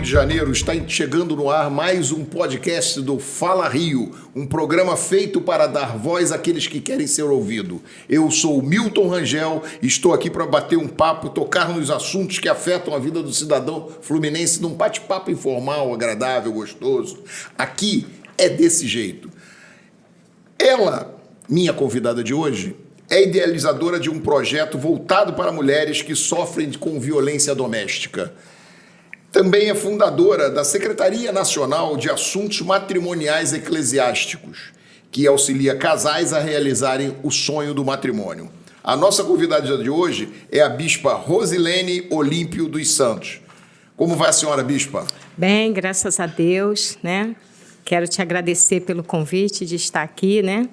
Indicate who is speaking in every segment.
Speaker 1: de Janeiro, está chegando no ar mais um podcast do Fala Rio, um programa feito para dar voz àqueles que querem ser ouvidos. Eu sou o Milton Rangel e estou aqui para bater um papo, tocar nos assuntos que afetam a vida do cidadão fluminense num bate-papo informal, agradável, gostoso. Aqui é desse jeito. Ela, minha convidada de hoje, é idealizadora de um projeto voltado para mulheres que sofrem com violência doméstica. Também é fundadora da Secretaria Nacional de Assuntos Matrimoniais Eclesiásticos, que auxilia casais a realizarem o sonho do matrimônio. A nossa convidada de hoje é a bispa Rosilene Olímpio dos Santos. Como vai a senhora, bispa?
Speaker 2: Bem, graças a Deus, né? Quero te agradecer pelo convite de estar aqui, né?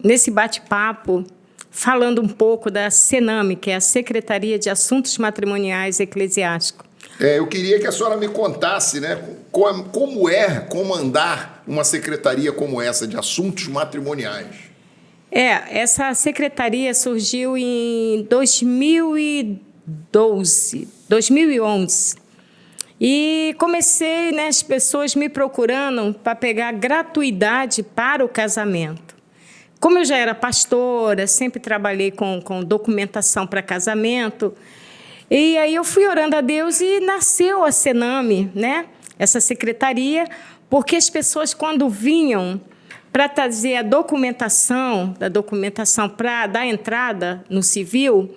Speaker 2: Nesse bate-papo, falando um pouco da SENAME, que é a Secretaria de Assuntos Matrimoniais Eclesiásticos.
Speaker 1: Eu queria que a senhora me contasse, né, como é comandar uma secretaria como essa de assuntos matrimoniais.
Speaker 2: Essa secretaria surgiu em 2011. E comecei, né, as pessoas me procurando para pegar gratuidade para o casamento. Como eu já era pastora, sempre trabalhei com documentação para casamento, e aí eu fui orando a Deus e nasceu a SENAME, né? Essa secretaria, porque as pessoas, quando vinham para trazer a documentação para dar entrada no civil,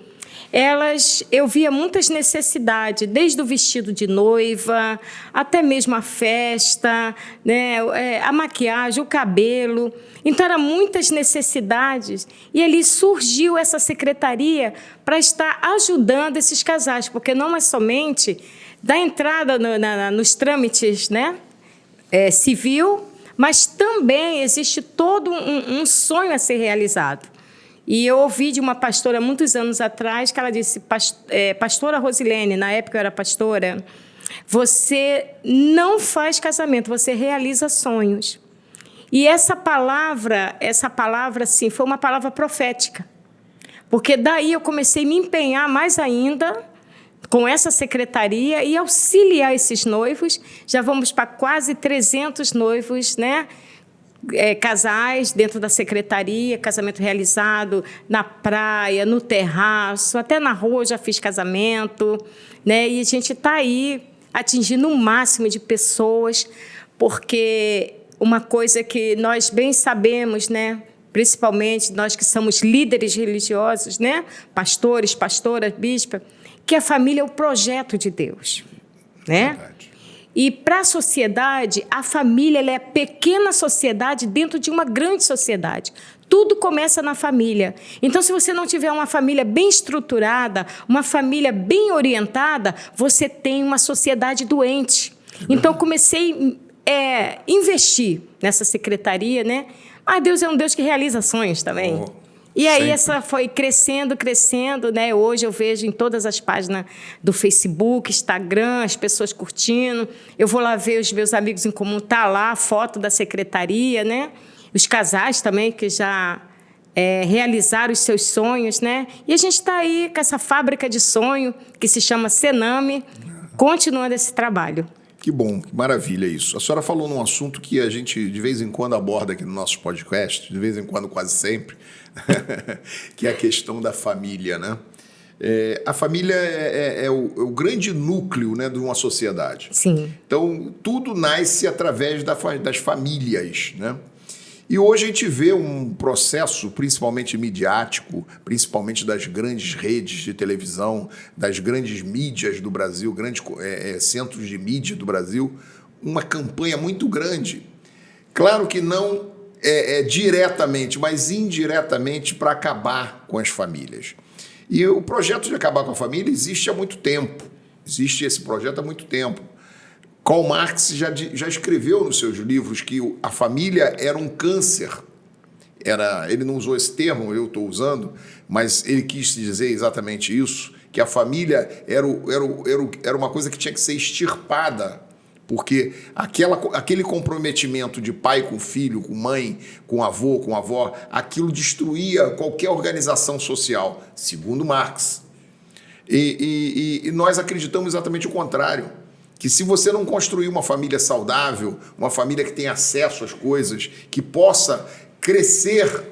Speaker 2: eu via muitas necessidades, desde o vestido de noiva, até mesmo a festa, né, a maquiagem, o cabelo. Então, eram muitas necessidades. E ali surgiu essa secretaria para estar ajudando esses casais, porque não é somente dar entrada nos trâmites, né, civil, mas também existe todo um sonho a ser realizado. E eu ouvi de uma pastora, muitos anos atrás, que ela disse, pastora Rosilene, na época eu era pastora, você não faz casamento, você realiza sonhos. E essa palavra, assim, foi uma palavra profética. Porque daí eu comecei a me empenhar mais ainda com essa secretaria e auxiliar esses noivos. Já vamos para quase 300 noivos, né? Casais dentro da secretaria, casamento realizado na praia, no terraço, até na rua eu já fiz casamento, né? E a gente está aí atingindo o máximo de pessoas, porque uma coisa que nós bem sabemos, né? Principalmente nós que somos líderes religiosos, né? Pastores, pastoras, bispas, que a família é o projeto de Deus, né? Verdade. E para a sociedade, a família ela é a pequena sociedade dentro de uma grande sociedade. Tudo começa na família. Então, se você não tiver uma família bem estruturada, uma família bem orientada, você tem uma sociedade doente. Então, comecei a investir nessa secretaria, né? Mas Deus é um Deus que realiza sonhos também. E aí sempre. Essa foi crescendo, né? Hoje eu vejo em todas as páginas do Facebook, Instagram, as pessoas curtindo. Eu vou lá ver os meus amigos em comum, tá lá a foto da secretaria, né? Os casais também que já realizaram os seus sonhos, né? E a gente está aí com essa fábrica de sonho que se chama SENAME, continuando esse trabalho.
Speaker 1: Que bom, que maravilha isso. A senhora falou num assunto que a gente de vez em quando aborda aqui no nosso podcast, de vez em quando, quase sempre, que é a questão da família, né? A família é o grande núcleo, né, de uma sociedade.
Speaker 2: Sim.
Speaker 1: Então, tudo nasce através das famílias, né? E hoje a gente vê um processo, principalmente midiático, principalmente das grandes redes de televisão, das grandes mídias do Brasil, grandes centros de mídia do Brasil, uma campanha muito grande. Claro que não diretamente, mas indiretamente para acabar com as famílias. E o projeto de acabar com a família existe há muito tempo. Existe esse projeto há muito tempo. Karl Marx já escreveu nos seus livros que a família era um câncer. Ele não usou esse termo, eu estou usando, mas ele quis dizer exatamente isso, que a família era uma coisa que tinha que ser extirpada, porque aquele comprometimento de pai com filho, com mãe, com avô, com avó, aquilo destruía qualquer organização social, segundo Marx. E nós acreditamos exatamente o contrário. Que se você não construir uma família saudável, uma família que tenha acesso às coisas, que possa crescer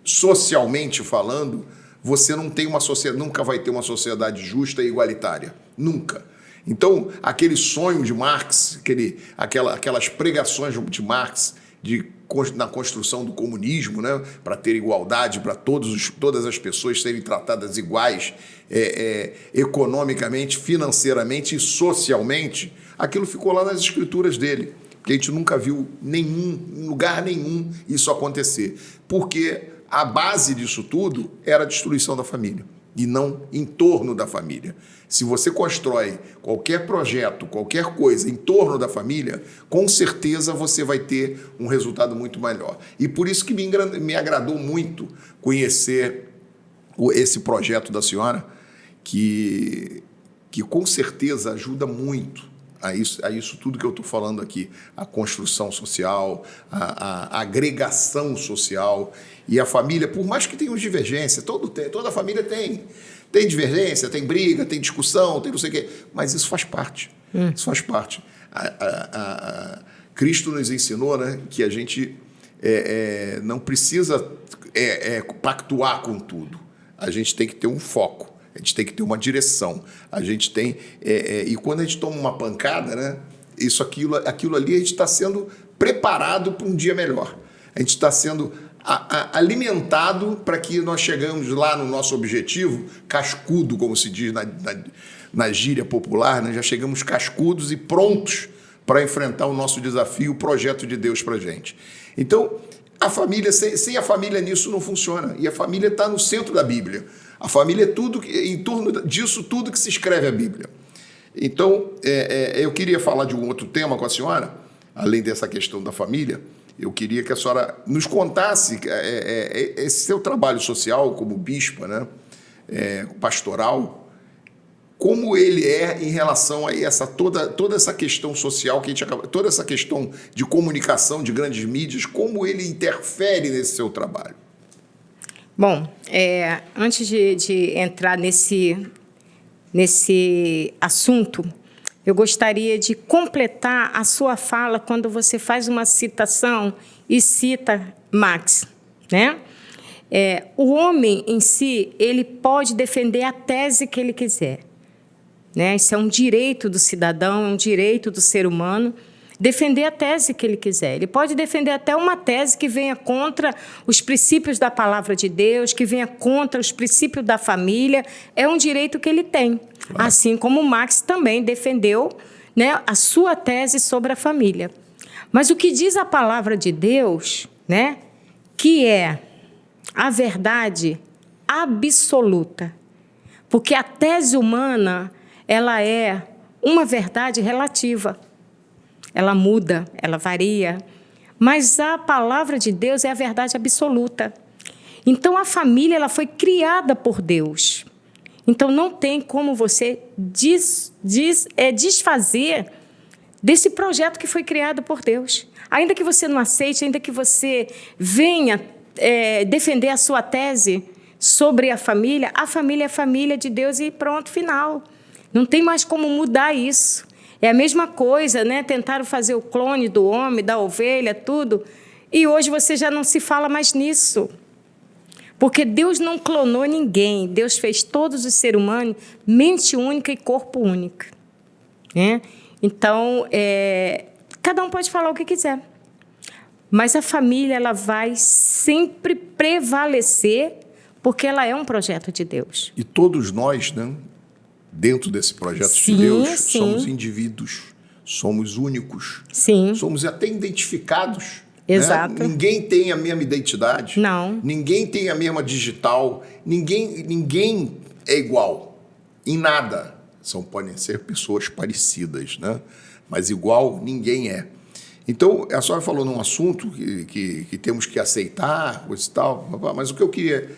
Speaker 1: socialmente falando, você não tem uma sociedade, nunca vai ter uma sociedade justa e igualitária. Nunca. Então, aquele sonho de Marx, aquelas pregações de Marx na construção do comunismo, né, para ter igualdade, para todas as pessoas serem tratadas iguais, economicamente, financeiramente e socialmente, aquilo ficou lá nas escrituras dele, porque a gente nunca viu em lugar nenhum isso acontecer, porque a base disso tudo era a destruição da família, e não em torno da família. Se você constrói qualquer projeto, qualquer coisa em torno da família, com certeza você vai ter um resultado muito melhor. E por isso que me agradou muito conhecer esse projeto da senhora, que com certeza ajuda muito a isso tudo que eu estou falando aqui, a construção social, a agregação social. E a família, por mais que tenha divergência, toda família tem divergência, tem briga, tem discussão, tem não sei o quê, mas isso faz parte. Isso faz parte. Cristo nos ensinou, né, que a gente não precisa pactuar com tudo. A gente tem que ter um foco, a gente tem que ter uma direção. A gente tem e quando a gente toma uma pancada, né, aquilo ali, a gente está sendo preparado para um dia melhor. A gente está sendo alimentado para que nós chegamos lá no nosso objetivo, cascudo, como se diz na gíria popular, né? Já chegamos cascudos e prontos para enfrentar o nosso desafio, o projeto de Deus para a gente. Então, a família, sem a família nisso não funciona. E a família está no centro da Bíblia. A família é tudo, em torno disso tudo que se escreve a Bíblia. Então, eu queria falar de um outro tema com a senhora, além dessa questão da família. Eu queria que a senhora nos contasse esse seu trabalho social como bispa, né, pastoral, como ele é em relação a toda essa questão social que a gente toda essa questão de comunicação de grandes mídias, como ele interfere nesse seu trabalho.
Speaker 2: Bom, antes de entrar nesse assunto, eu gostaria de completar a sua fala quando você faz uma citação e cita Marx, né? O homem em si, ele pode defender a tese que ele quiser, né? Isso é um direito do cidadão, é um direito do ser humano, defender a tese que ele quiser. Ele pode defender até uma tese que venha contra os princípios da palavra de Deus, que venha contra os princípios da família. É um direito que ele tem. Claro. Assim como Marx também defendeu, né, a sua tese sobre a família. Mas o que diz a palavra de Deus, né, que é a verdade absoluta. Porque a tese humana, ela é uma verdade relativa. Ela muda, ela varia, mas a palavra de Deus é a verdade absoluta. Então, a família ela foi criada por Deus. Então, não tem como você desfazer desse projeto que foi criado por Deus. Ainda que você não aceite, ainda que você venha defender a sua tese sobre a família é a família de Deus e pronto, final. Não tem mais como mudar isso. É a mesma coisa, né? Tentaram fazer o clone do homem, da ovelha, tudo. E hoje você já não se fala mais nisso. Porque Deus não clonou ninguém. Deus fez todos os seres humanos mente única e corpo único. Né? Então, cada um pode falar o que quiser. Mas a família ela vai sempre prevalecer porque ela é um projeto de Deus.
Speaker 1: E todos nós, né? Dentro desse projeto de Deus, somos indivíduos, somos únicos, somos até identificados.
Speaker 2: Exato.
Speaker 1: Né? Ninguém tem a mesma identidade,
Speaker 2: não.
Speaker 1: Ninguém tem a mesma digital, ninguém é igual em nada. Podem ser pessoas parecidas, né? Mas igual ninguém é. Então, a senhora falou num assunto que temos que aceitar, coisa e tal, mas o que eu queria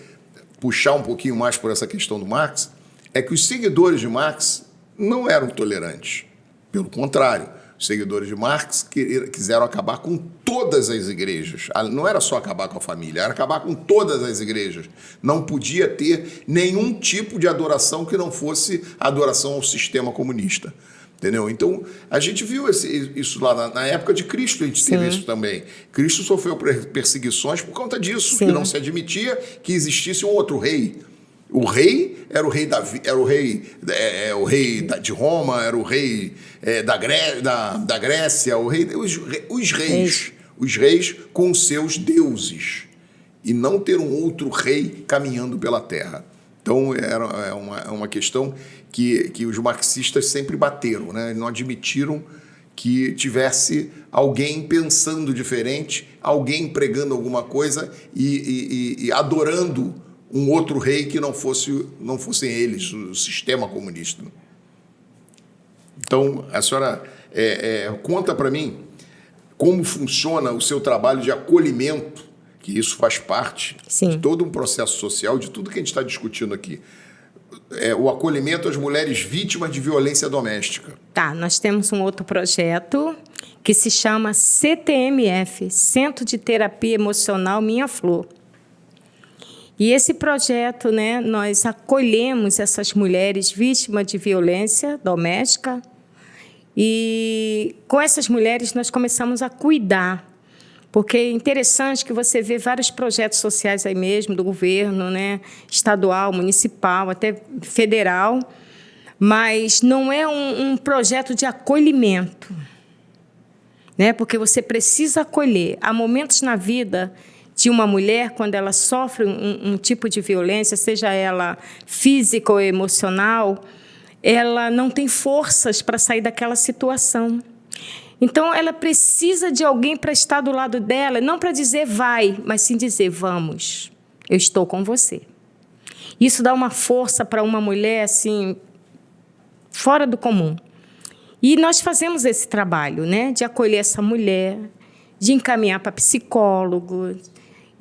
Speaker 1: puxar um pouquinho mais por essa questão do Marx é que os seguidores de Marx não eram tolerantes. Pelo contrário, Os seguidores de Marx quiseram acabar com todas as igrejas. Não era só acabar com a família, era acabar com todas as igrejas. Não podia ter nenhum tipo de adoração que não fosse adoração ao sistema comunista. Entendeu? Então, a gente viu isso lá na época de Cristo, a gente teve isso também. Cristo sofreu perseguições por conta disso, que não se admitia que existisse um outro rei. O rei era o rei Davi, era o rei de Roma, era o rei da Grécia, os reis com seus deuses, e não ter um outro rei caminhando pela terra. Então, é uma questão que os marxistas sempre bateram, né? Não admitiram que tivesse alguém pensando diferente, alguém pregando alguma coisa e adorando um outro rei que não fossem eles, o sistema comunista. Então, a senhora conta para mim como funciona o seu trabalho de acolhimento, que isso faz parte de todo um processo social, de tudo que a gente está discutindo aqui. O acolhimento às mulheres vítimas de violência doméstica.
Speaker 2: Tá, nós temos um outro projeto que se chama CTMF, Centro de Terapia Emocional Minha Flor. E esse projeto, né, nós acolhemos essas mulheres vítimas de violência doméstica e com essas mulheres nós começamos a cuidar, porque é interessante que você vê vários projetos sociais aí mesmo, do governo, né, estadual, municipal, até federal, mas não é um projeto de acolhimento, né, porque você precisa acolher. Há momentos na vida de uma mulher, quando ela sofre um tipo de violência, seja ela física ou emocional, ela não tem forças para sair daquela situação. Então, ela precisa de alguém para estar do lado dela, não para dizer vai, mas sim dizer vamos, eu estou com você. Isso dá uma força para uma mulher assim, fora do comum. E nós fazemos esse trabalho, né, de acolher essa mulher, de encaminhar para psicólogo.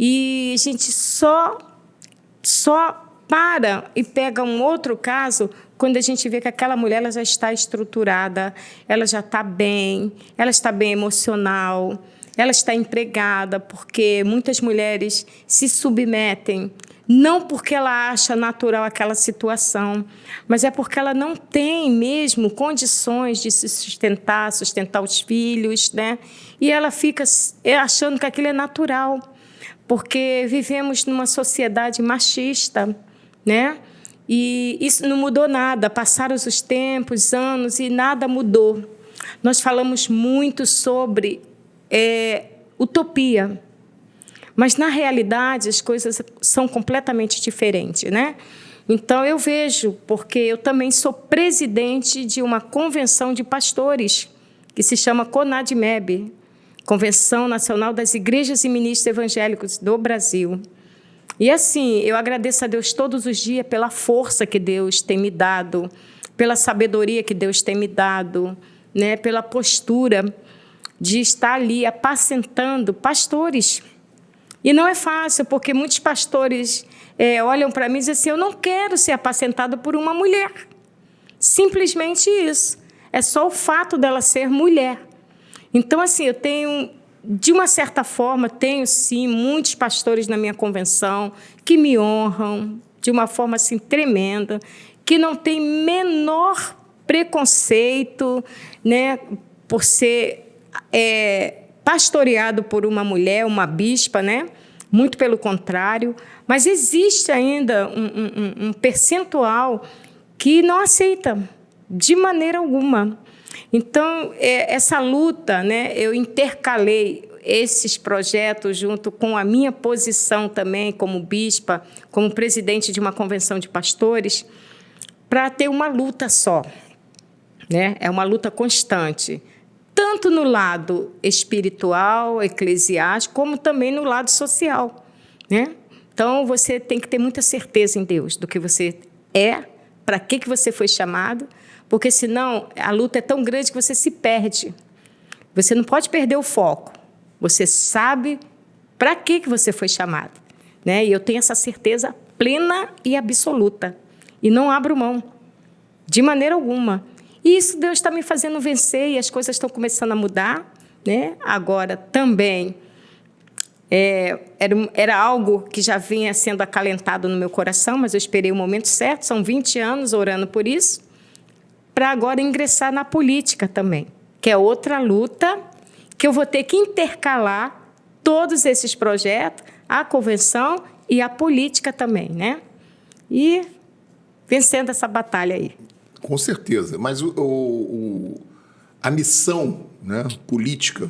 Speaker 2: E a gente só para e pega um outro caso quando a gente vê que aquela mulher ela já está estruturada, ela já está bem emocional, ela está empregada, porque muitas mulheres se submetem, não porque ela acha natural aquela situação, mas é porque ela não tem mesmo condições de se sustentar os filhos, né? E ela fica achando que aquilo é natural, porque vivemos numa sociedade machista, né? E isso não mudou nada, passaram os tempos, anos, e nada mudou. Nós falamos muito sobre utopia, mas, na realidade, as coisas são completamente diferentes, né? Então, eu vejo, porque eu também sou presidente de uma convenção de pastores, que se chama CONADMEB, Convenção Nacional das Igrejas e Ministros Evangélicos do Brasil. E, assim, eu agradeço a Deus todos os dias pela força que Deus tem me dado, pela sabedoria que Deus tem me dado, né? Pela postura de estar ali apacentando pastores. E não é fácil, porque muitos pastores olham para mim e dizem assim, eu não quero ser apacentado por uma mulher. Simplesmente isso. É só o fato dela ser mulher. Então, assim, eu tenho, de uma certa forma, tenho, sim, muitos pastores na minha convenção que me honram de uma forma, assim, tremenda, que não tem menor preconceito, né, por ser pastoreado por uma mulher, uma bispa, né? Muito pelo contrário, mas existe ainda um percentual que não aceita de maneira alguma. Então, essa luta, né, eu intercalei esses projetos junto com a minha posição também como bispa, como presidente de uma convenção de pastores, para ter uma luta só, né? É uma luta constante, tanto no lado espiritual, eclesiástico, como também no lado social, né? Então, você tem que ter muita certeza em Deus do que você é, para que você foi chamado, porque, senão, a luta é tão grande que você se perde. Você não pode perder o foco. Você sabe para que você foi chamado, né? E eu tenho essa certeza plena e absoluta. E não abro mão, de maneira alguma. E isso Deus está me fazendo vencer e as coisas estão começando a mudar, né? Agora, também, era algo que já vinha sendo acalentado no meu coração, mas eu esperei o momento certo, são 20 anos orando por isso, para agora ingressar na política também, que é outra luta que eu vou ter que intercalar todos esses projetos, a convenção e a política também, né? E vencendo essa batalha aí.
Speaker 1: Com certeza. Mas a missão, né, política,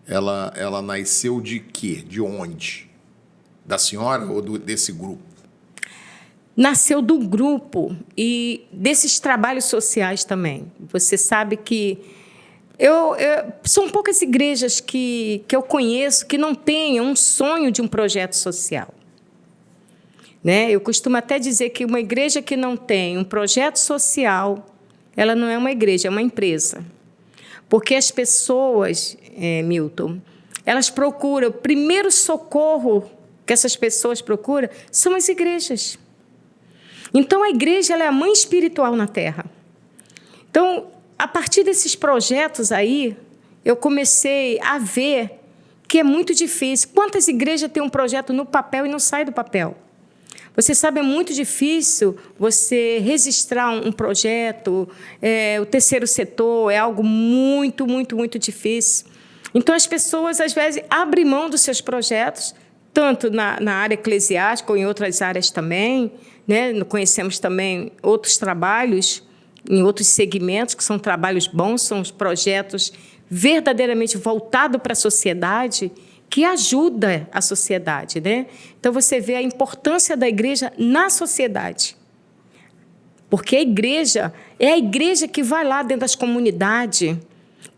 Speaker 1: ela nasceu de quê? De onde? Da senhora ou desse grupo?
Speaker 2: Nasceu do grupo e desses trabalhos sociais também. Você sabe que são poucas igrejas que eu conheço que não tenham um sonho de um projeto social. Né? Eu costumo até dizer que uma igreja que não tem um projeto social, ela não é uma igreja, é uma empresa. Porque as pessoas, Milton, elas procuram, o primeiro socorro que essas pessoas procuram são as igrejas. Então, a igreja ela é a mãe espiritual na terra. Então, a partir desses projetos aí, eu comecei a ver que é muito difícil. Quantas igrejas têm um projeto no papel e não sai do papel? Você sabe, é muito difícil você registrar um projeto, o terceiro setor é algo muito, muito, muito difícil. Então, as pessoas, às vezes, abrem mão dos seus projetos, tanto na área eclesiástica ou em outras áreas também, né? Conhecemos também outros trabalhos em outros segmentos, que são trabalhos bons, são os projetos verdadeiramente voltados para a sociedade, que ajuda a sociedade, né? Então, você vê a importância da igreja na sociedade. Porque a igreja é a igreja que vai lá dentro das comunidades,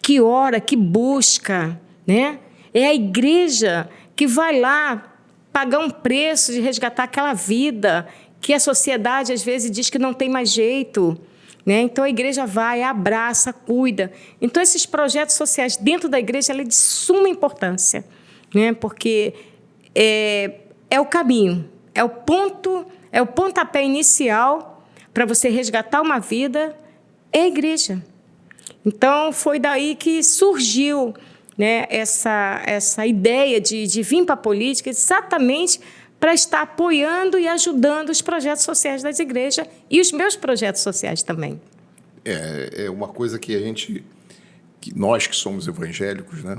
Speaker 2: que ora, que busca, né? É a igreja que vai lá pagar um preço de resgatar aquela vida que a sociedade, às vezes, diz que não tem mais jeito, né? Então, a igreja vai, abraça, cuida. Então, esses projetos sociais dentro da igreja ela é de suma importância, né? Porque é o caminho, é o pontapé inicial para você resgatar uma vida, é a igreja. Então, foi daí que surgiu, né, essa ideia de vir para a política exatamente para estar apoiando e ajudando os projetos sociais das igrejas e os meus projetos sociais também.
Speaker 1: É uma coisa que nós que somos evangélicos, né,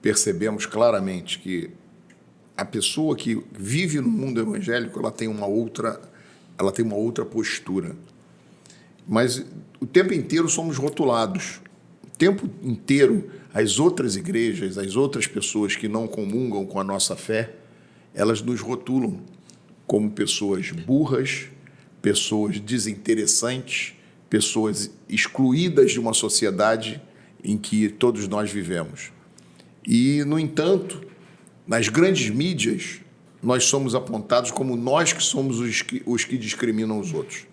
Speaker 1: percebemos claramente que a pessoa que vive no mundo evangélico ela tem uma outra postura. Mas o tempo inteiro somos rotulados. O tempo inteiro as outras igrejas, as outras pessoas que não comungam com a nossa fé, elas nos rotulam como pessoas burras, pessoas desinteressantes, pessoas excluídas de uma sociedade em que todos nós vivemos. E, no entanto, nas grandes mídias, nós somos apontados como nós que somos os que discriminam os outros.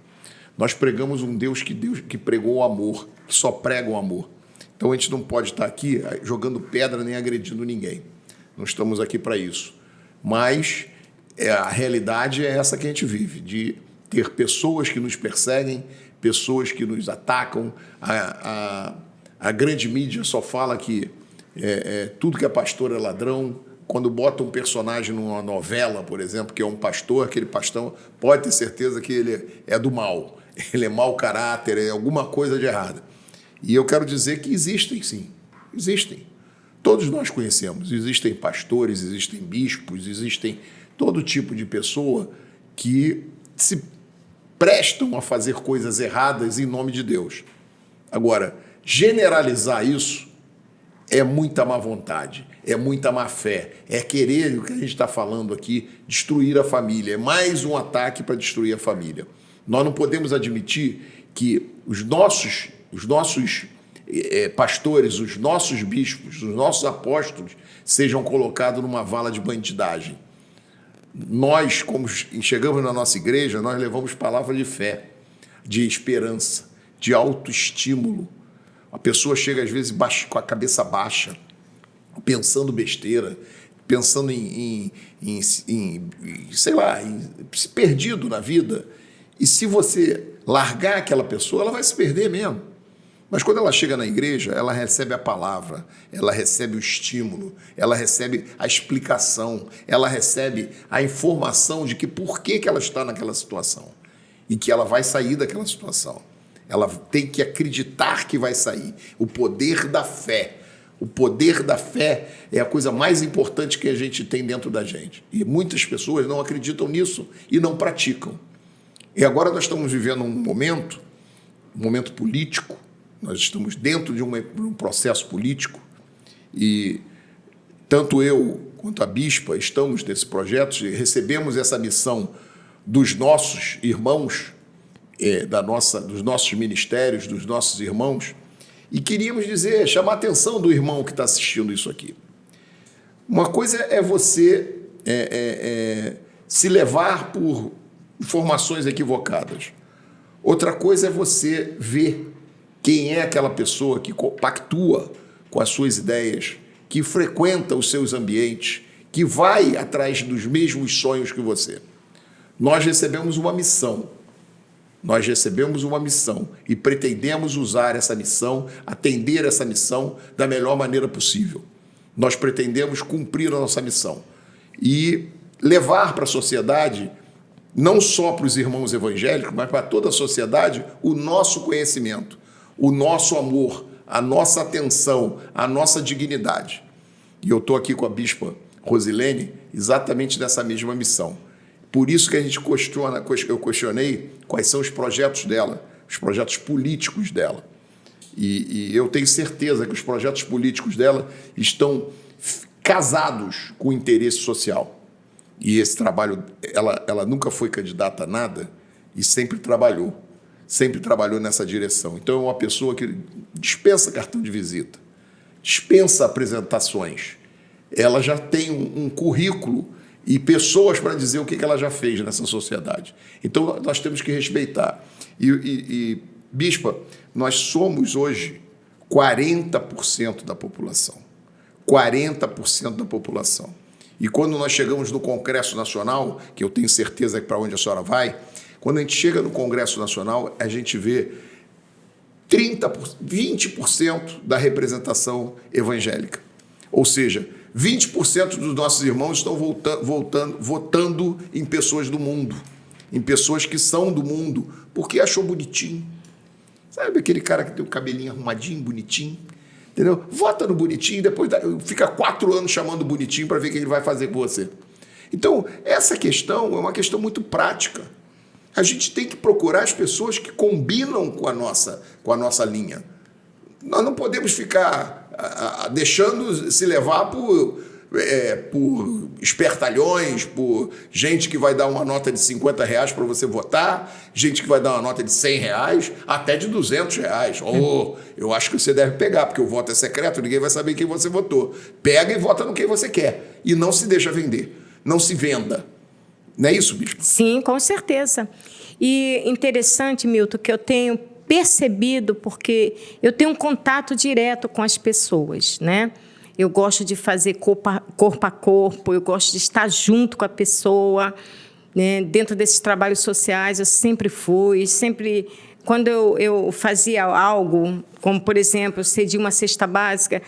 Speaker 1: Nós pregamos um Deus que pregou o amor, que só prega o amor. Então, a gente não pode estar aqui jogando pedra nem agredindo ninguém. Não estamos aqui para isso. Mas a realidade é essa que a gente vive, de ter pessoas que nos perseguem, pessoas que nos atacam. A grande mídia só fala que tudo que é pastor é ladrão. Quando bota um personagem numa novela, por exemplo, que é um pastor, aquele pastor pode ter certeza que ele é do mal. Ele é mau caráter, é alguma coisa de errada. E eu quero dizer que existem, sim. Existem. Todos nós conhecemos. Existem pastores, existem bispos, existem todo tipo de pessoa que se prestam a fazer coisas erradas em nome de Deus. Agora, generalizar isso é muita má vontade, é muita má fé, é querer, o que a gente está falando aqui, destruir a família. É mais um ataque para destruir a família. Nós não podemos admitir que os nossos pastores, os nossos bispos, os nossos apóstolos sejam colocados numa vala de bandidagem. Nós, como chegamos na nossa igreja, nós levamos palavra de fé, de esperança, de autoestímulo. A pessoa chega, às vezes, com a cabeça baixa, pensando besteira, pensando sei lá, perdido na vida. E se você largar aquela pessoa, ela vai se perder mesmo. Mas quando ela chega na igreja, ela recebe a palavra, ela recebe o estímulo, ela recebe a explicação, ela recebe a informação de que por que ela está naquela situação e que ela vai sair daquela situação. Ela tem que acreditar que vai sair. O poder da fé. O poder da fé é a coisa mais importante que a gente tem dentro da gente. E muitas pessoas não acreditam nisso e não praticam. E agora nós estamos vivendo um momento político. Nós estamos dentro de um processo político e tanto eu quanto a bispa estamos nesse projeto e recebemos essa missão dos nossos irmãos, dos nossos ministérios, dos nossos irmãos, e queríamos chamar a atenção do irmão que está assistindo isso aqui. Uma coisa é você se levar por informações equivocadas. Outra coisa é você ver quem é aquela pessoa que compactua com as suas ideias, que frequenta os seus ambientes, que vai atrás dos mesmos sonhos que você. Nós recebemos uma missão. E pretendemos usar essa missão, atender essa missão da melhor maneira possível. Nós pretendemos cumprir a nossa missão e levar para a sociedade, não só para os irmãos evangélicos, mas para toda a sociedade, o nosso conhecimento, o nosso amor, a nossa atenção, a nossa dignidade. E eu estou aqui com a bispa Rosilene exatamente nessa mesma missão. Por isso que eu questionei quais são os projetos dela, os projetos políticos dela. E eu tenho certeza que os projetos políticos dela estão casados com o interesse social. E esse trabalho, ela nunca foi candidata a nada e sempre trabalhou nessa direção. Então, é uma pessoa que dispensa cartão de visita, dispensa apresentações. Ela já tem um currículo e pessoas para dizer o que ela já fez nessa sociedade. Então, nós temos que respeitar. Bispa, nós somos hoje 40% da população. 40% da população. E quando nós chegamos no Congresso Nacional, que eu tenho certeza que para onde a senhora vai, quando a gente chega no Congresso Nacional, a gente vê 20% da representação evangélica. Ou seja, 20% dos nossos irmãos estão votando em pessoas do mundo, em pessoas que são do mundo, porque achou bonitinho. Sabe aquele cara que tem o cabelinho arrumadinho, bonitinho? Entendeu? Vota no bonitinho, depois fica 4 anos chamando bonitinho para ver o que ele vai fazer com você. Então, essa questão é uma questão muito prática. A gente tem que procurar as pessoas que combinam com a nossa linha. Nós não podemos ficar deixando se levar por espertalhões, por gente que vai dar uma nota de R$50 para você votar, gente que vai dar uma nota de R$100, até de R$200. Eu acho que você deve pegar, porque o voto é secreto, ninguém vai saber quem você votou. Pega e vota no que você quer. E não se deixa vender. Não se venda. Não é isso, bispo?
Speaker 2: Sim, com certeza. E interessante, Milton, que eu tenho percebido, porque eu tenho um contato direto com as pessoas, né? Eu gosto de fazer corpo a corpo, eu gosto de estar junto com a pessoa, né? Dentro desses trabalhos sociais, eu sempre fui, quando eu fazia algo, como, por exemplo, eu cedi uma cesta básica,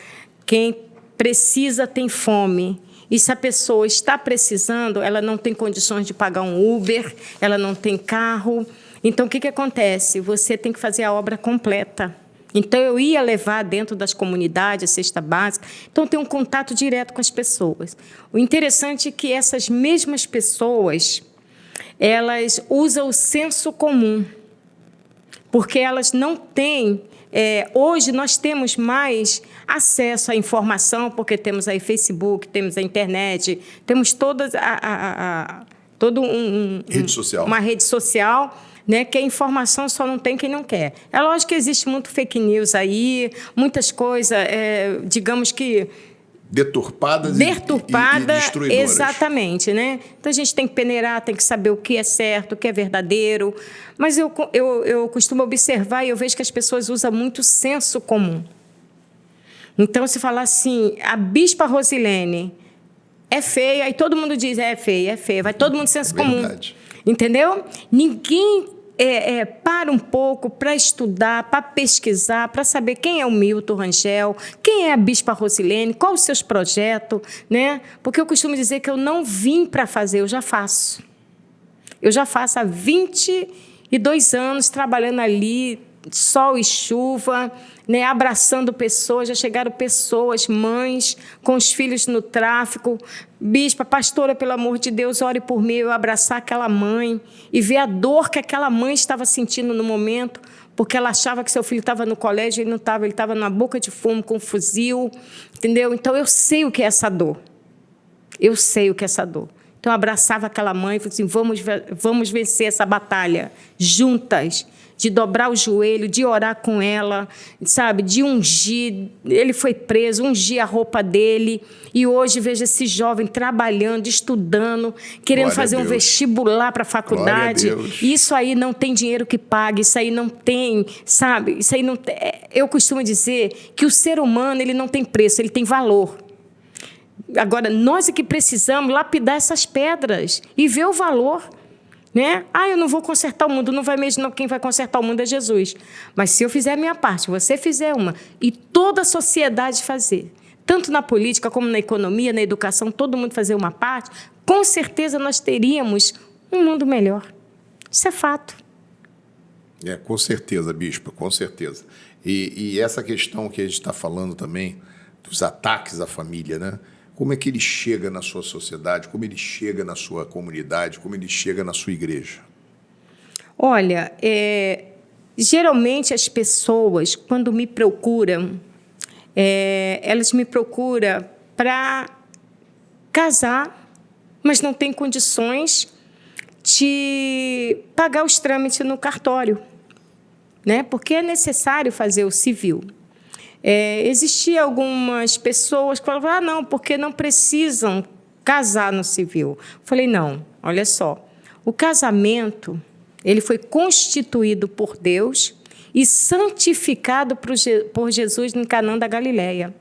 Speaker 2: quem precisa tem fome. E se a pessoa está precisando, ela não tem condições de pagar um Uber, ela não tem carro. Então, o que acontece? Você tem que fazer a obra completa. Então, eu ia levar dentro das comunidades a cesta básica. Então, eu tenho um contato direto com as pessoas. O interessante é que essas mesmas pessoas, elas usam o senso comum, porque elas não têm... hoje nós temos mais acesso à informação, porque temos aí Facebook, temos a internet, temos
Speaker 1: rede social.
Speaker 2: Uma rede social, né, que a informação só não tem quem não quer. É lógico que existe muito fake news aí, muitas coisas, digamos que...
Speaker 1: Deturpadas e destruidoras.
Speaker 2: Exatamente, né? Então, a gente tem que peneirar, tem que saber o que é certo, o que é verdadeiro. Mas eu costumo observar e eu vejo que as pessoas usam muito senso comum. Então, se falar assim, a bispa Rosilene é feia, aí todo mundo diz, é feia, vai todo mundo senso comum. Entendeu? Ninguém para um pouco para estudar, para pesquisar, para saber quem é o Milton Rangel, quem é a Bispa Rosilene, quais os seus projetos, né? Porque eu costumo dizer que eu não vim para fazer, eu já faço. Eu já faço há 22 anos trabalhando ali, sol e chuva, né, abraçando pessoas. Já chegaram pessoas, mães, com os filhos no tráfico. Bispa, pastora, pelo amor de Deus, ore por mim. Eu abraçar aquela mãe e ver a dor que aquela mãe estava sentindo no momento, porque ela achava que seu filho estava no colégio e ele não estava, ele estava na boca de fumo com um fuzil, entendeu? Então, eu sei o que é essa dor. Eu sei o que é essa dor. Então, eu abraçava aquela mãe e falei assim, vamos vencer essa batalha juntas, de dobrar o joelho, de orar com ela, sabe, de ungir. Ele foi preso, ungir a roupa dele, e hoje vejo esse jovem trabalhando, estudando, querendo fazer um vestibular para a faculdade. E isso aí não tem dinheiro que pague, isso aí não tem, sabe, isso aí não tem. Eu costumo dizer que o ser humano, ele não tem preço, ele tem valor. Agora, nós é que precisamos lapidar essas pedras e ver o valor, né? Eu não vou consertar o mundo, não vai mesmo, quem vai consertar o mundo é Jesus. Mas se eu fizer a minha parte, você fizer uma, e toda a sociedade fazer, tanto na política como na economia, na educação, todo mundo fazer uma parte, com certeza nós teríamos um mundo melhor. Isso é fato.
Speaker 1: Com certeza, Bispa, com certeza. E essa questão que a gente está falando também, dos ataques à família, né? Como é que ele chega na sua sociedade, como ele chega na sua comunidade, como ele chega na sua igreja?
Speaker 2: Olha, geralmente as pessoas, quando me procuram, elas me procuram para casar, mas não têm condições de pagar os trâmites no cartório, né? Porque é necessário fazer o civil. Existiam algumas pessoas que falavam, não, porque não precisam casar no civil. Falei, não, olha só, o casamento, ele foi constituído por Deus e santificado por Jesus no Canaã da Galileia.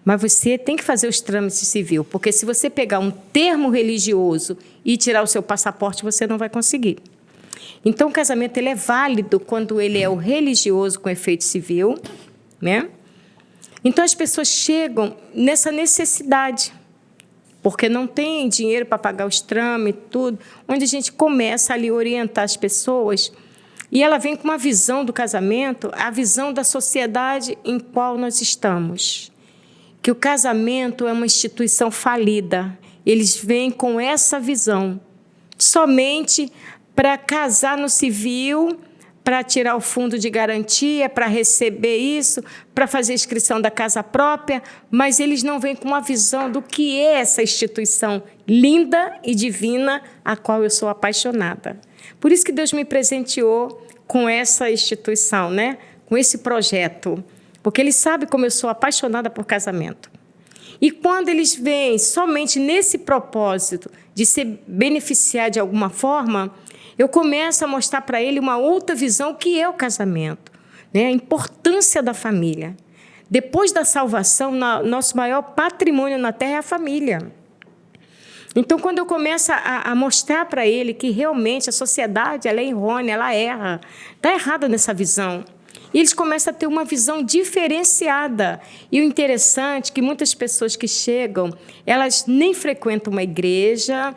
Speaker 2: Mas você tem que fazer os trâmites civil, porque se você pegar um termo religioso e tirar o seu passaporte, você não vai conseguir. Então, o casamento ele é válido quando ele é o religioso com efeito civil, né? Então as pessoas chegam nessa necessidade, porque não tem dinheiro para pagar os trâmites, tudo, onde a gente começa ali a orientar as pessoas, e ela vem com uma visão do casamento, a visão da sociedade em qual nós estamos, que o casamento é uma instituição falida. Eles vêm com essa visão, somente para casar no civil, para tirar o fundo de garantia, para receber isso, para fazer a inscrição da casa própria, mas eles não vêm com uma visão do que é essa instituição linda e divina, a qual eu sou apaixonada. Por isso que Deus me presenteou com essa instituição, né? Com esse projeto, porque Ele sabe como eu sou apaixonada por casamento. E quando eles vêm somente nesse propósito de se beneficiar de alguma forma, eu começo a mostrar para ele uma outra visão que é o casamento, né? A importância da família. Depois da salvação, nosso maior patrimônio na terra é a família. Então, quando eu começo a mostrar para ele que realmente a sociedade ela é errônea, ela erra, está errada nessa visão. E eles começam a ter uma visão diferenciada. E o interessante é que muitas pessoas que chegam, elas nem frequentam uma igreja.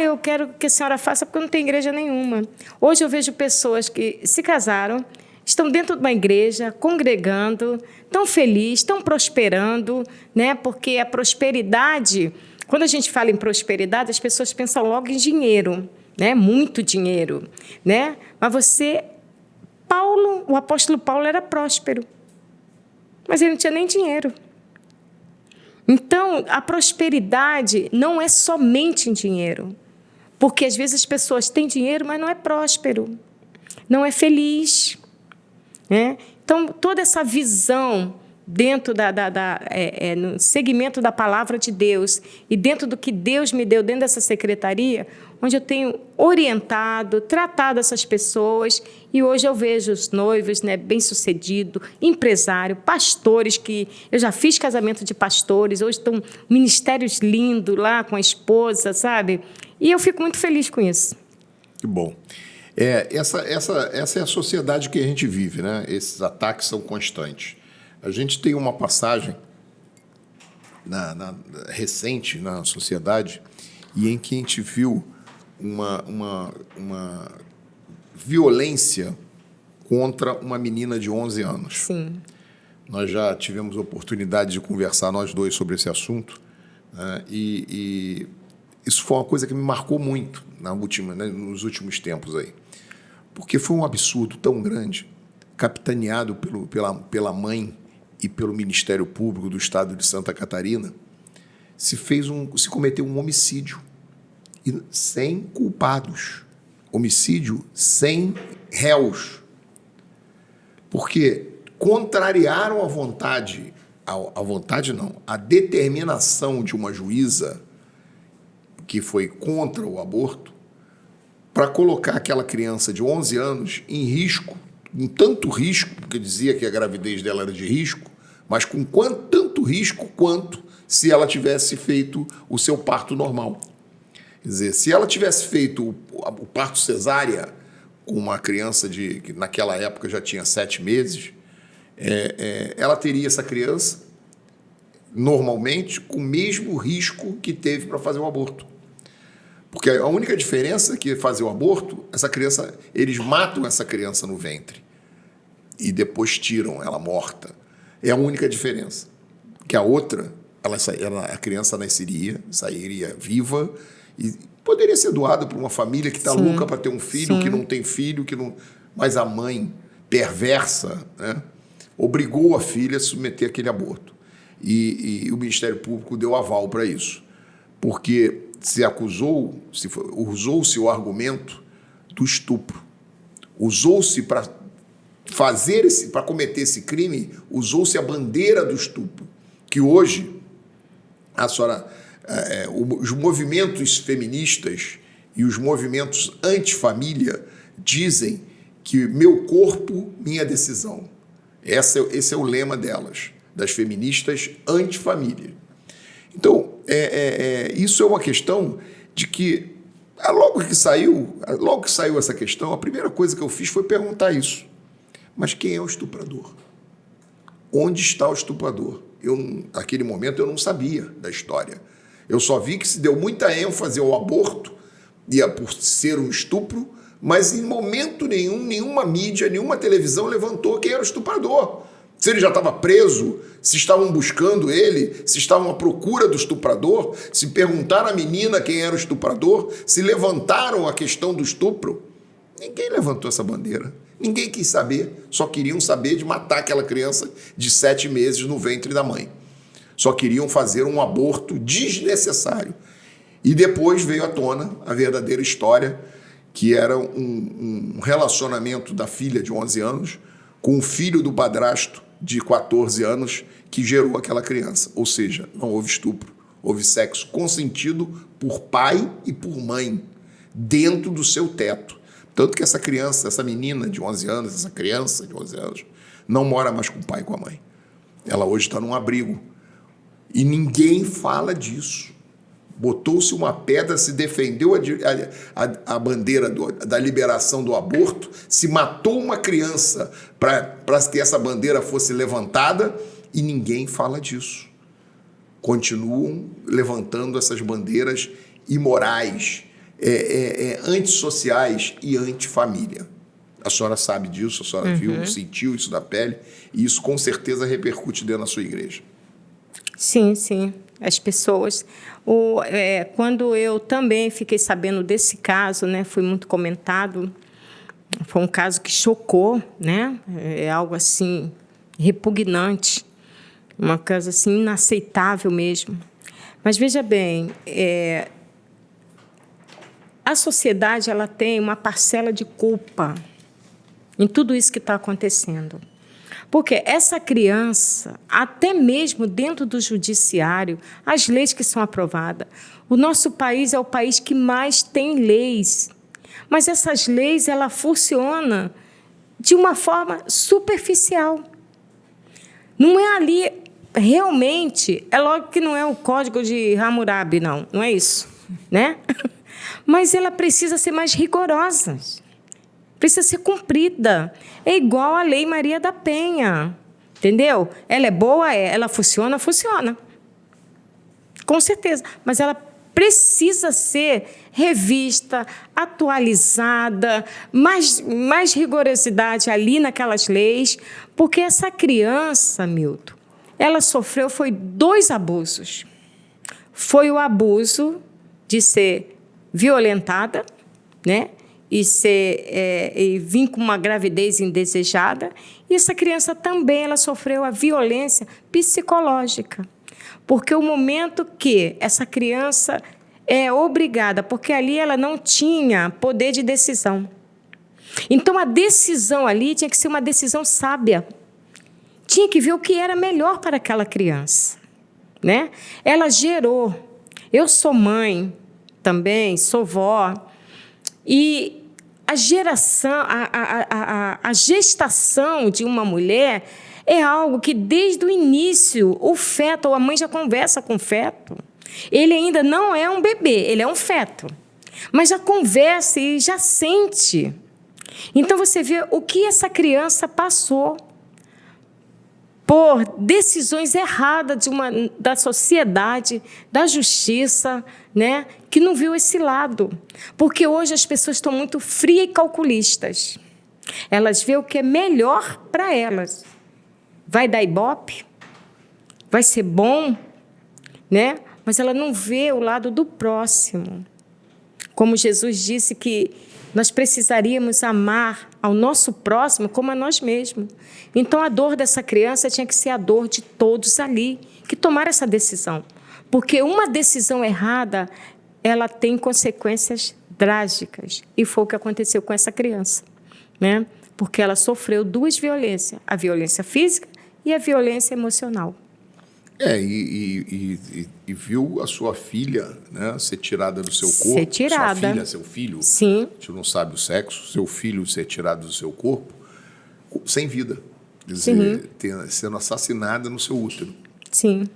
Speaker 2: Eu quero que a senhora faça porque não tem igreja nenhuma. Hoje eu vejo pessoas que se casaram, estão dentro de uma igreja, congregando, estão felizes, estão prosperando, né? Porque a prosperidade, quando a gente fala em prosperidade, as pessoas pensam logo em dinheiro, né? Muito dinheiro, né? Mas o apóstolo Paulo era próspero, mas ele não tinha nem dinheiro. Então, a prosperidade não é somente em dinheiro, porque às vezes as pessoas têm dinheiro, mas não é próspero, não é feliz, né? Então, toda essa visão dentro no segmento da palavra de Deus e dentro do que Deus me deu dentro dessa secretaria, onde eu tenho orientado, tratado essas pessoas, e hoje eu vejo os noivos, né, bem-sucedidos, empresários, pastores, que eu já fiz casamento de pastores, hoje estão ministérios lindos lá com a esposa, sabe? E eu fico muito feliz com isso.
Speaker 1: Que bom. Essa é a sociedade que a gente vive, né? Esses ataques são constantes. A gente tem uma passagem recente na sociedade e em que a gente viu uma violência contra uma menina de 11 anos.
Speaker 2: Sim.
Speaker 1: Nós já tivemos oportunidade de conversar, nós dois, sobre esse assunto, né? E isso foi uma coisa que me marcou muito nos últimos tempos aí. Porque foi um absurdo tão grande, capitaneado pela mãe e pelo Ministério Público do Estado de Santa Catarina, se cometeu um homicídio sem culpados, homicídio sem réus, porque contrariaram a determinação de uma juíza que foi contra o aborto, para colocar aquela criança de 11 anos em risco, em tanto risco, porque dizia que a gravidez dela era de risco, mas com tanto risco quanto se ela tivesse feito o seu parto normal. Quer dizer, se ela tivesse feito o parto cesárea com uma criança que naquela época já tinha 7 meses, ela teria essa criança normalmente com o mesmo risco que teve para fazer o aborto. Porque a única diferença é que fazer o aborto, eles matam essa criança no ventre e depois tiram ela morta. É a única diferença. Que a outra, a criança sairia viva e poderia ser doada para uma família que está louca para ter um filho, que não tem filho, mas a mãe perversa, né, obrigou a filha a submeter aquele aborto. E o Ministério Público deu aval para isso. Porque usou-se o argumento do estupro. Usou-se para cometer esse crime, usou-se a bandeira do estupro, que hoje os movimentos feministas e os movimentos antifamília dizem que meu corpo, minha decisão. Esse é o lema delas, das feministas antifamília. Então, isso é uma questão de que, logo que saiu essa questão, a primeira coisa que eu fiz foi perguntar isso. Mas quem é o estuprador? Onde está o estuprador? Naquele momento eu não sabia da história. Eu só vi que se deu muita ênfase ao aborto, por ser um estupro, mas em momento nenhum, nenhuma mídia, nenhuma televisão levantou quem era o estuprador. Se ele já estava preso, se estavam buscando ele, se estavam à procura do estuprador, se perguntaram à menina quem era o estuprador, se levantaram a questão do estupro. Ninguém levantou essa bandeira. Ninguém quis saber. Só queriam saber de matar aquela criança de 7 meses no ventre da mãe. Só queriam fazer um aborto desnecessário. E depois veio à tona a verdadeira história, que era um relacionamento da filha de 11 anos com o filho do padrasto de 14 anos que gerou aquela criança. Ou seja, não houve estupro, houve sexo consentido por pai e por mãe, dentro do seu teto. Tanto que essa menina de 11 anos, essa criança de 11 anos, não mora mais com o pai e com a mãe. Ela hoje está num abrigo. E ninguém fala disso. Botou-se uma pedra, se defendeu a bandeira da liberação do aborto, se matou uma criança para que essa bandeira fosse levantada e ninguém fala disso. Continuam levantando essas bandeiras imorais, antissociais e antifamília. A senhora sabe disso, a senhora viu, sentiu isso na pele e isso com certeza repercute dentro da sua igreja.
Speaker 2: Sim, sim. As pessoas... quando eu também fiquei sabendo desse caso, né, foi muito comentado, foi um caso que chocou, né? É algo assim repugnante, uma coisa assim inaceitável mesmo. Mas veja bem, a sociedade ela tem uma parcela de culpa em tudo isso que está acontecendo. Porque essa criança, até mesmo dentro do judiciário, as leis que são aprovadas, o nosso país é o país que mais tem leis. Mas essas leis, ela funcionam de uma forma superficial. Não é ali, realmente, é logo que não é o Código de Hammurabi, não é isso, né? Mas ela precisa ser mais rigorosa. precisa ser cumprida. É igual a Lei Maria da Penha, entendeu? Ela é boa, ela funciona, funciona. Com certeza, mas ela precisa ser revista, atualizada, mais rigorosidade ali naquelas leis, porque essa criança, Milton, ela sofreu foi 2 abusos. Foi o abuso de ser violentada, né? E vir com uma gravidez indesejada. E essa criança também ela sofreu a violência psicológica. Porque o momento que essa criança é obrigada, porque ali ela não tinha poder de decisão. Então, a decisão ali tinha que ser uma decisão sábia. Tinha que ver o que era melhor para aquela criança, né? Ela gerou. Eu sou mãe também, sou vó. E a gestação de uma mulher é algo que, desde o início, o feto, ou a mãe já conversa com o feto. Ele ainda não é um bebê, ele é um feto. Mas já conversa e já sente. Então, você vê o que essa criança passou por decisões erradas da sociedade, da justiça, né, que não viu esse lado. Porque hoje as pessoas estão muito frias e calculistas. Elas veem o que é melhor para elas. Vai dar ibope, vai ser bom, né? Mas ela não vê o lado do próximo. Como Jesus disse que nós precisaríamos amar ao nosso próximo como a nós mesmos. Então, a dor dessa criança tinha que ser a dor de todos ali, que tomaram essa decisão. Porque uma decisão errada, ela tem consequências drásticas. E foi o que aconteceu com essa criança, né? Porque ela sofreu 2 violências, a violência física e a violência emocional.
Speaker 1: E viu a sua filha, né, ser tirada do seu corpo.
Speaker 2: Ser tirada.
Speaker 1: Sua filha, seu filho.
Speaker 2: Sim.
Speaker 1: A gente não sabe o sexo. Seu filho ser tirado do seu corpo sem vida. Quer dizer, sendo assassinada no seu útero.
Speaker 2: Sim.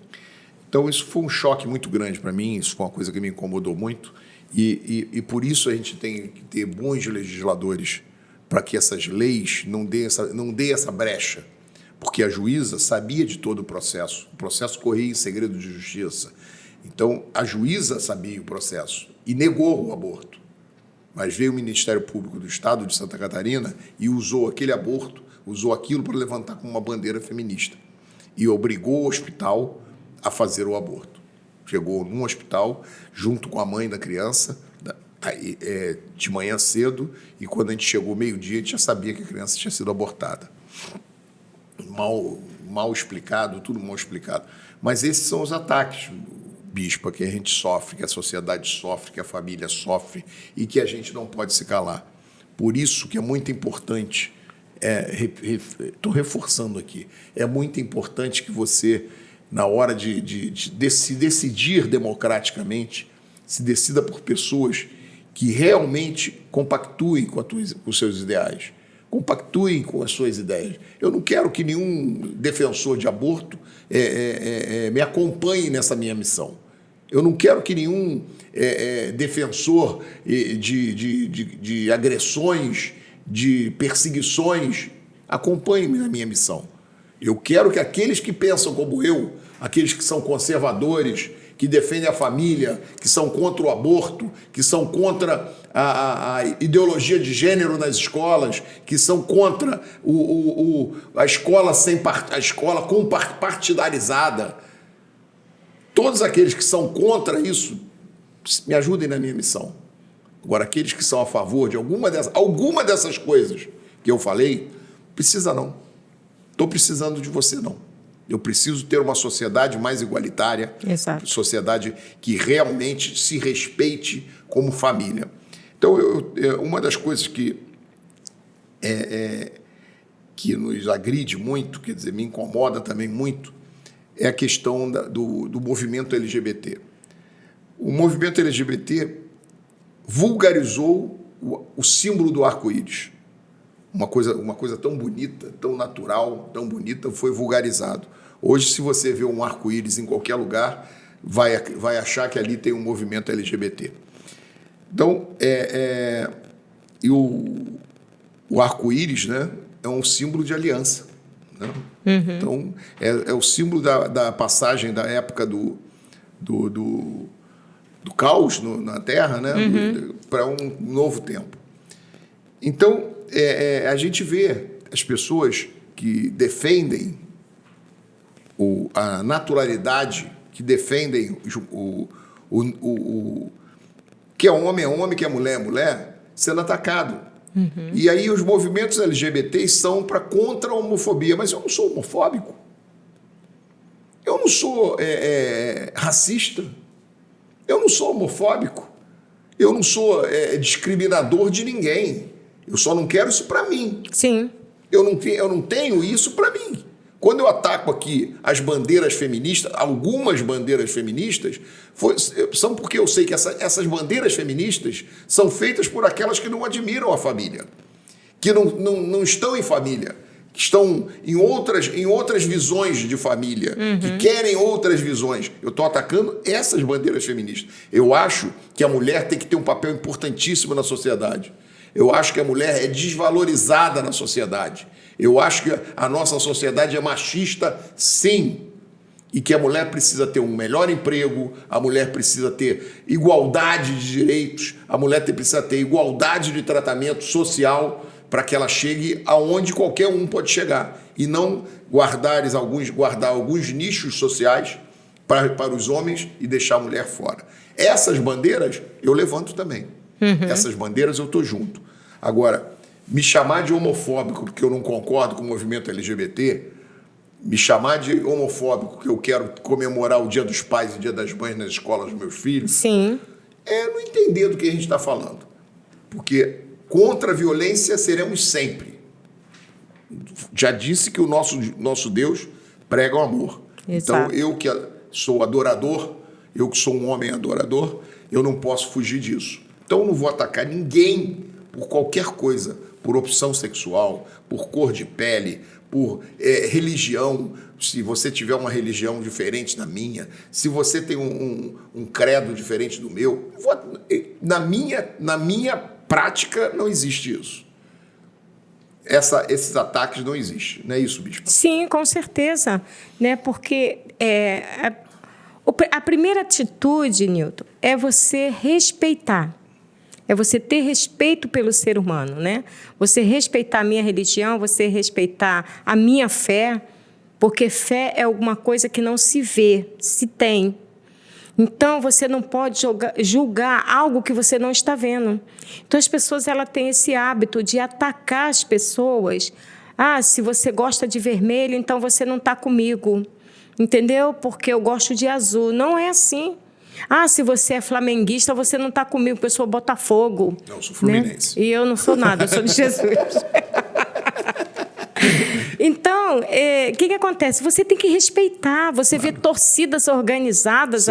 Speaker 1: Então, isso foi um choque muito grande para mim. Isso foi uma coisa que me incomodou muito. E por isso a gente tem que ter bons legisladores para que essas leis não dê essa brecha. Porque a juíza sabia de todo o processo corria em segredo de justiça. Então, a juíza sabia o processo e negou o aborto. Mas veio o Ministério Público do Estado de Santa Catarina e usou aquele aborto, usou aquilo para levantar como uma bandeira feminista. E obrigou o hospital a fazer o aborto. Chegou num hospital, junto com a mãe da criança, de manhã cedo, e quando a gente chegou meio-dia, a gente já sabia que a criança tinha sido abortada. Mal explicado, tudo mal explicado. Mas esses são os ataques, bispa, que a gente sofre, que a sociedade sofre, que a família sofre e que a gente não pode se calar. Por isso que é muito importante, estou reforçando aqui, é muito importante que você, na hora de se decidir democraticamente, se decida por pessoas que realmente compactuem com os seus ideais. Compactuem com as suas ideias. Eu não quero que nenhum defensor de aborto me acompanhe nessa minha missão. Eu não quero que nenhum defensor de agressões, de perseguições, acompanhe-me na minha missão. Eu quero que aqueles que pensam como eu, aqueles que são conservadores, que defendem a família, que são contra o aborto, que são contra a ideologia de gênero nas escolas, que são contra a escola compartidarizada. Todos aqueles que são contra isso, me ajudem na minha missão. Agora, aqueles que são a favor de alguma dessas coisas que eu falei, precisa não. Estou precisando de você, não. Eu preciso ter uma sociedade mais igualitária,
Speaker 2: Exato.
Speaker 1: Sociedade que realmente se respeite como família. Então, uma das coisas que nos agride muito, quer dizer, me incomoda também muito, é a questão do movimento LGBT. O movimento LGBT vulgarizou o símbolo do arco-íris. Uma coisa tão bonita, tão natural, tão bonita, foi vulgarizado. Hoje, se você vê um arco-íris em qualquer lugar, vai achar que ali tem um movimento LGBT. Então, o arco-íris, né, é um símbolo de aliança. Né? Então, é o símbolo da passagem da época do caos na Terra, né, para um novo tempo. Então, a gente vê as pessoas que defendem a naturalidade, que defendem que é homem, que é mulher, sendo atacado. E aí os movimentos LGBTs são para contra a homofobia. Mas eu não sou homofóbico. Eu não sou racista. Eu não sou homofóbico. Eu não sou discriminador de ninguém. Eu só não quero isso para mim.
Speaker 2: Sim.
Speaker 1: Eu não tenho isso para mim. Quando eu ataco aqui as bandeiras feministas, algumas bandeiras feministas, são porque eu sei que essas bandeiras feministas são feitas por aquelas que não admiram a família, que não estão em família, que estão em outras visões de família, que querem outras visões. Eu estou atacando essas bandeiras feministas. Eu acho que a mulher tem que ter um papel importantíssimo na sociedade. Eu acho que a mulher é desvalorizada na sociedade. Eu acho que a nossa sociedade é machista, sim. E que a mulher precisa ter um melhor emprego, a mulher precisa ter igualdade de direitos, a mulher precisa ter igualdade de tratamento social para que ela chegue aonde qualquer um pode chegar. E não guardar alguns nichos sociais para os homens e deixar a mulher fora. Essas bandeiras eu levanto também. Essas bandeiras eu estou junto. Agora, me chamar de homofóbico porque eu não concordo com o movimento LGBT, me chamar de homofóbico porque eu quero comemorar o Dia dos Pais e o Dia das Mães nas escolas dos meus filhos,
Speaker 2: Sim.
Speaker 1: É não entender do que a gente está falando. Porque contra a violência seremos sempre. Já disse que o nosso Deus prega o amor.
Speaker 2: Exato.
Speaker 1: Então, eu que sou adorador, eu que sou um homem adorador, eu não posso fugir disso. Então, eu não vou atacar ninguém por qualquer coisa, por opção sexual, por cor de pele, por religião. Se você tiver uma religião diferente da minha, se você tem um credo diferente do meu, na minha prática não existe isso. Esses ataques não existem, não é isso, Bispo?
Speaker 2: Sim, com certeza, né? Porque a primeira atitude, Newton, é você respeitar. É você ter respeito pelo ser humano, né? Você respeitar a minha religião, você respeitar a minha fé, porque fé é alguma coisa que não se vê, se tem. Então, você não pode julgar algo que você não está vendo. Então, as pessoas têm esse hábito de atacar as pessoas. Ah, se você gosta de vermelho, então você não está comigo. Entendeu? Porque eu gosto de azul. Não é assim. Ah, se você é flamenguista, você não está comigo, porque eu sou Botafogo.
Speaker 1: Não, eu sou fluminense.
Speaker 2: Né? E eu não sou nada, eu sou de Jesus. Então, o que acontece? Você tem que respeitar. Você vê torcidas organizadas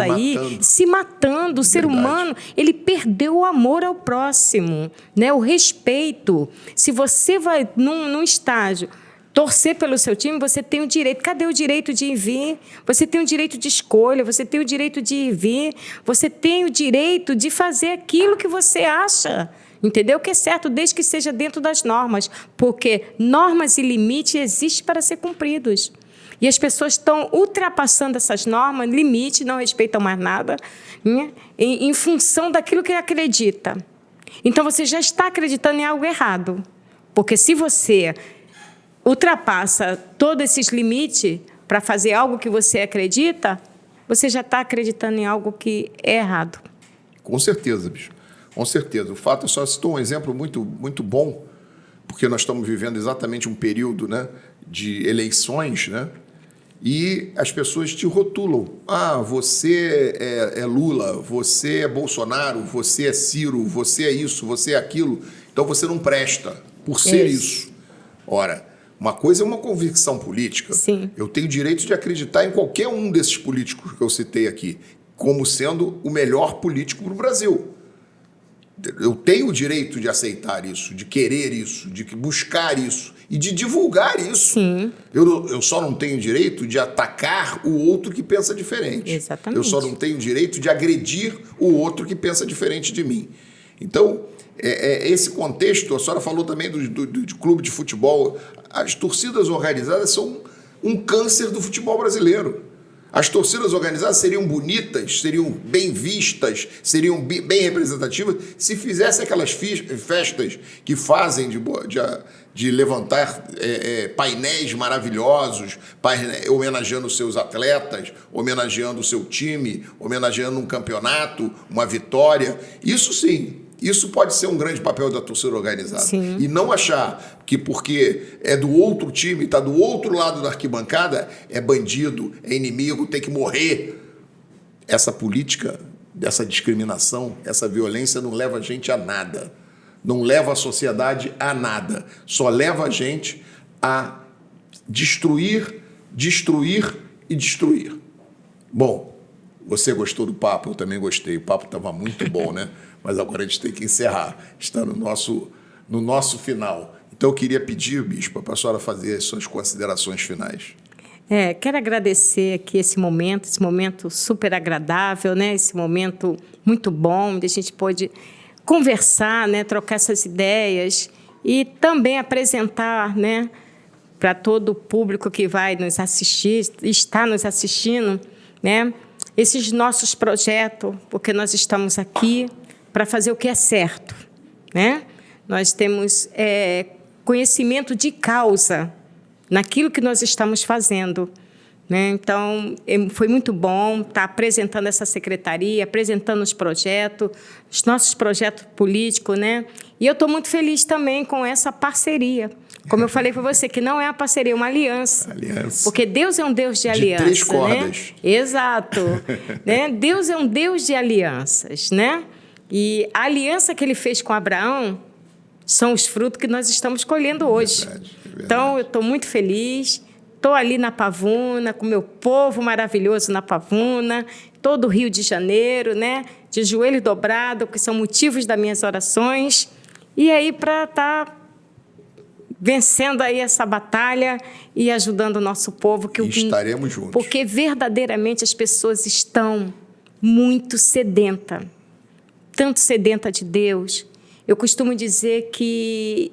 Speaker 2: se matando. O ser humano, ele perdeu o amor ao próximo, né? O respeito. Se você vai num estágio torcer pelo seu time, você tem o direito. Cadê o direito de ir vir? Você tem o direito de escolha, você tem o direito de ir vir, você tem o direito de fazer aquilo que você acha. Entendeu? Que é certo, desde que seja dentro das normas, porque normas e limites existem para ser cumpridos. E as pessoas estão ultrapassando essas normas, limites, não respeitam mais nada, né? em função daquilo que acredita. Então, você já está acreditando em algo errado. Porque se você ultrapassa todos esses limites para fazer algo que você acredita, você já está acreditando em algo que é errado.
Speaker 1: Com certeza, bicho. Com certeza. O fato, eu só citou um exemplo muito, muito bom, porque nós estamos vivendo exatamente um período, né, de eleições, né, e as pessoas te rotulam. Ah, você é Lula, você é Bolsonaro, você é Ciro, você é isso, você é aquilo. Então você não presta por ser isso. Ora, uma coisa é uma convicção política.
Speaker 2: Sim.
Speaker 1: Eu tenho direito de acreditar em qualquer um desses políticos que eu citei aqui, como sendo o melhor político para o Brasil. Eu tenho o direito de aceitar isso, de querer isso, de buscar isso e de divulgar isso.
Speaker 2: Sim.
Speaker 1: Eu só não tenho direito de atacar o outro que pensa diferente.
Speaker 2: Exatamente.
Speaker 1: Eu só não tenho direito de agredir o outro que pensa diferente de mim. Então, esse contexto, a senhora falou também do clube de futebol, as torcidas organizadas são um câncer do futebol brasileiro. As torcidas organizadas seriam bonitas, seriam bem vistas, seriam bem representativas se fizessem aquelas festas que fazem de levantar painéis maravilhosos, homenageando os seus atletas, homenageando o seu time, homenageando um campeonato, uma vitória. Isso sim. Isso pode ser um grande papel da torcida organizada.
Speaker 2: Sim.
Speaker 1: E não achar que porque é do outro time, está do outro lado da arquibancada, é bandido, é inimigo, tem que morrer. Essa política, essa discriminação, essa violência não leva a gente a nada. Não leva a sociedade a nada. Só leva a gente a destruir e destruir. Bom, você gostou do papo? Eu também gostei. O papo estava muito bom, né? Mas agora a gente tem que encerrar. Está no nosso final. Então, eu queria pedir, bispa, para a senhora fazer as suas considerações finais.
Speaker 2: Quero agradecer aqui esse momento super agradável, né? Esse momento muito bom, onde a gente pôde conversar, né? Trocar essas ideias e também apresentar, né? Para todo o público que vai nos assistir, está nos assistindo, né? Esses nossos projetos, porque nós estamos aqui para fazer o que é certo, né? Nós temos conhecimento de causa naquilo que nós estamos fazendo, né? Então, foi muito bom estar apresentando essa secretaria, apresentando os nossos projetos políticos, né? E eu estou muito feliz também com essa parceria. Como eu falei para você, que não é uma parceria, é uma aliança.
Speaker 1: Aliança.
Speaker 2: Porque Deus é um Deus de aliança.
Speaker 1: De 3 cordas.
Speaker 2: Né? Exato. Né? Deus é um Deus de alianças, né? E a aliança que ele fez com Abraão são os frutos que nós estamos colhendo hoje.
Speaker 1: Verdade.
Speaker 2: Então, eu estou muito feliz. Estou ali na Pavuna, com o meu povo maravilhoso na Pavuna, todo o Rio de Janeiro, né? De joelho dobrado, que são motivos das minhas orações. E aí, para estar vencendo aí essa batalha e ajudando o nosso povo.
Speaker 1: E estaremos juntos.
Speaker 2: Porque verdadeiramente as pessoas estão muito sedentas. Tanto sedenta de Deus. Eu costumo dizer que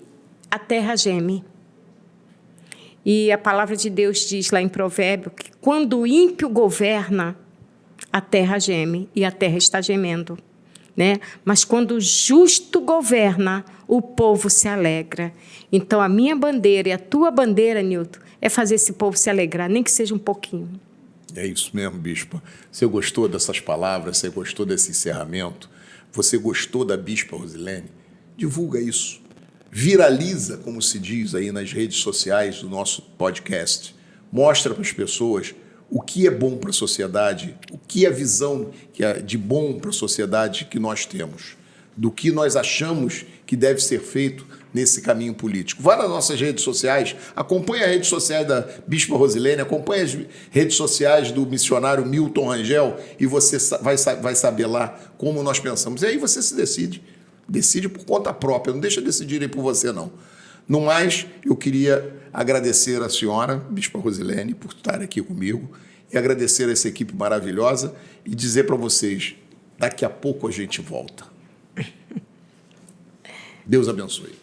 Speaker 2: a terra geme. E a palavra de Deus diz lá em Provérbio que quando o ímpio governa, a terra geme e a terra está gemendo, né? Mas quando o justo governa, o povo se alegra. Então, a minha bandeira e a tua bandeira, Nilton, é fazer esse povo se alegrar, nem que seja um pouquinho.
Speaker 1: É isso mesmo, bispa. Você gostou dessas palavras? Você gostou desse encerramento? Você gostou da bispa Rosilene? Divulga isso. Viraliza, como se diz aí nas redes sociais do nosso podcast. Mostra para as pessoas o que é bom para a sociedade, o que é a visão de bom para a sociedade que nós temos, do que nós achamos que deve ser feito nesse caminho político. Vá nas nossas redes sociais, acompanhe as redes sociais da bispa Rosilene, acompanhe as redes sociais do missionário Milton Rangel e você vai saber lá como nós pensamos. E aí você se decide por conta própria, não deixa decidirem por você, não. No mais, eu queria agradecer a senhora, bispa Rosilene, por estar aqui comigo e agradecer a essa equipe maravilhosa e dizer para vocês, daqui a pouco a gente volta. Deus abençoe.